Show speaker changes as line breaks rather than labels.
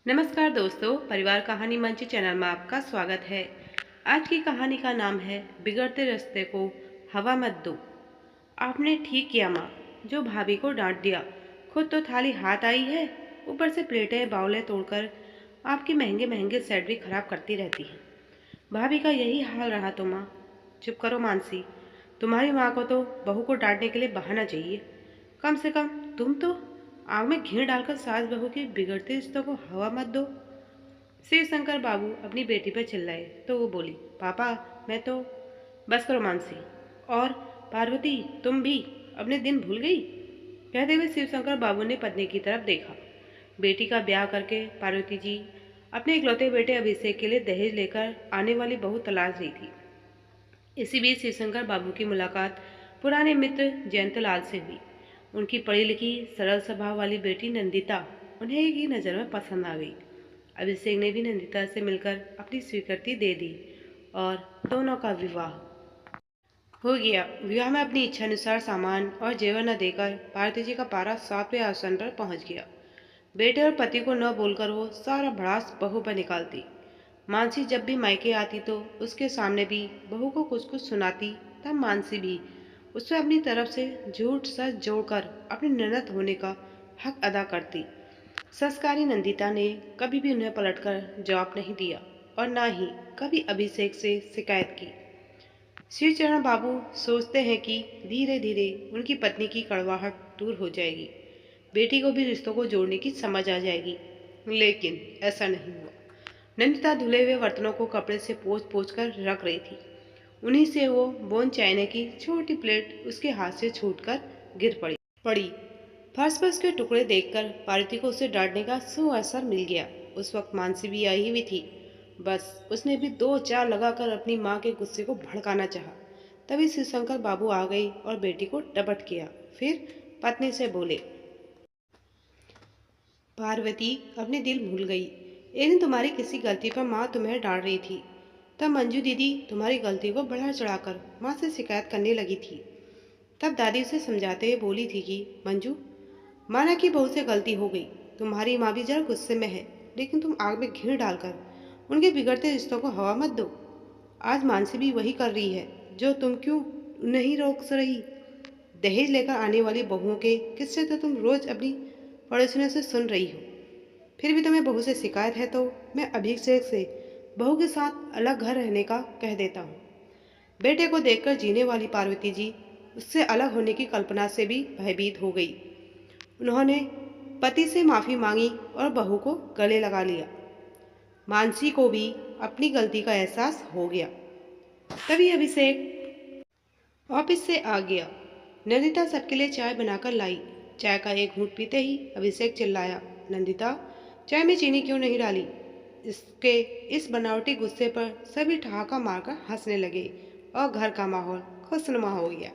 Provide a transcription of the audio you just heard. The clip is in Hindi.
नमस्कार दोस्तों, परिवार कहानी मंच चैनल में आपका स्वागत है। आज की कहानी का नाम है बिगड़ते रास्ते को हवा मत दो। आपने ठीक किया माँ, जो भाभी को डांट दिया। खुद तो थाली हाथ आई है, ऊपर से प्लेटें बाउलें तोड़कर आपके महंगे महंगे सेट भी खराब करती रहती है। भाभी का यही हाल रहा तो माँ। चुप करो मानसी, तुम्हारी माँ को तो बहू को डांटने के लिए बहाना चाहिए। कम से कम तुम तो आग में घी डालकर सास बहू के बिगड़ते रिश्तों को हवा मत दो। शिव शंकर बाबू अपनी बेटी पर चिल्लाए तो वो बोली, पापा मैं तो। बस करो मानसी। और पार्वती तुम भी अपने दिन भूल गई? कहते हुए शिव शंकर बाबू ने पत्नी की तरफ देखा। बेटी का ब्याह करके पार्वती जी अपने इकलौते बेटे अभिषेक के लिए दहेज लेकर आने वाली बहू तलाश रही थी। इसी बीच शिवशंकर बाबू की मुलाकात पुराने मित्र जयंतलाल से हुई। उनकी पढ़ी लिखी सरल स्वभाव वाली बेटी नंदिता उन्हें एक ही नज़र में पसंद आ गई। अभिषेक ने भी नंदिता से मिलकर अपनी स्वीकृति दे दी और दोनों का विवाह हो गया। विवाह में अपनी इच्छा अनुसार सामान और जेवर न देकर पार्वती जी का पारा 7वें आसन पर पहुंच गया। बेटे और पति को न बोलकर वो सारा भड़ास बहू पर निकालती। मानसी जब भी मायके आती तो उसके सामने भी बहू को कुछ कुछ सुनाती। तब मानसी भी उससे अपनी तरफ से झूठ सच जोड़कर अपनी ननद होने का हक अदा करती। संस्कारी नंदिता ने कभी भी उन्हें पलटकर जवाब नहीं दिया और न ही कभी अभिषेक से शिकायत की। श्रीचरण बाबू सोचते हैं कि धीरे धीरे उनकी पत्नी की कड़वाहट दूर हो जाएगी, बेटी को भी रिश्तों को जोड़ने की समझ आ जाएगी, लेकिन ऐसा नहीं हुआ। नंदिता धुले हुए बर्तनों को कपड़े से पोंछ पोंछ कर रख रही थी। उन्हीं से वो बोन चाइने की छोटी प्लेट उसके हाथ से छूटकर गिर पड़ी। फर्श पर उसके टुकड़े देखकर पार्वती को उसे डांटने का सो असर मिल गया। उस वक्त मानसी भी आई हुई थी। बस उसने भी दो चार लगाकर अपनी माँ के गुस्से को भड़काना चाहा। तभी शिवशंकर बाबू आ गई और बेटी को डपट किया। फिर पत्नी से बोले, पार्वती अपने दिल भूल गई। एक दिन तुम्हारी किसी गलती पर माँ तुम्हें डांट रही थी। तब मंजू दीदी तुम्हारी गलती को बढ़ा चढ़ाकर माँ से शिकायत करने लगी थी। तब दादी उसे समझाते हुए बोली थी कि मंजू, माना कि बहू से गलती हो गई, तुम्हारी माँ भी जरा गुस्से में है, लेकिन तुम आग में घी डालकर उनके बिगड़ते रिश्तों को हवा मत दो। आज मानसी भी वही कर रही है जो तुम क्यों नहीं रोक रही। दहेज लेकर आने वाली बहुओं के किस्से तो तुम रोज अपनी पड़ोसियों से सुन रही हो। फिर भी तुम्हें बहू से शिकायत है तो मैं अभिषेक से बहू के साथ अलग घर रहने का कह देता हूँ। बेटे को देखकर जीने वाली पार्वती जी उससे अलग होने की कल्पना से भी भयभीत हो गई। उन्होंने पति से माफ़ी मांगी और बहू को गले लगा लिया। मानसी को भी अपनी गलती का एहसास हो गया। तभी अभिषेक ऑफिस से आ गया। नंदिता सबके लिए चाय बनाकर लाई। चाय का एक घूंट पीते ही अभिषेक चिल्लाया, नंदिता चाय में चीनी क्यों नहीं डाली? इसके इस बनावटी गुस्से पर सभी ठहाका मारकर हंसने लगे और घर का माहौल खुशनुमा हो गया।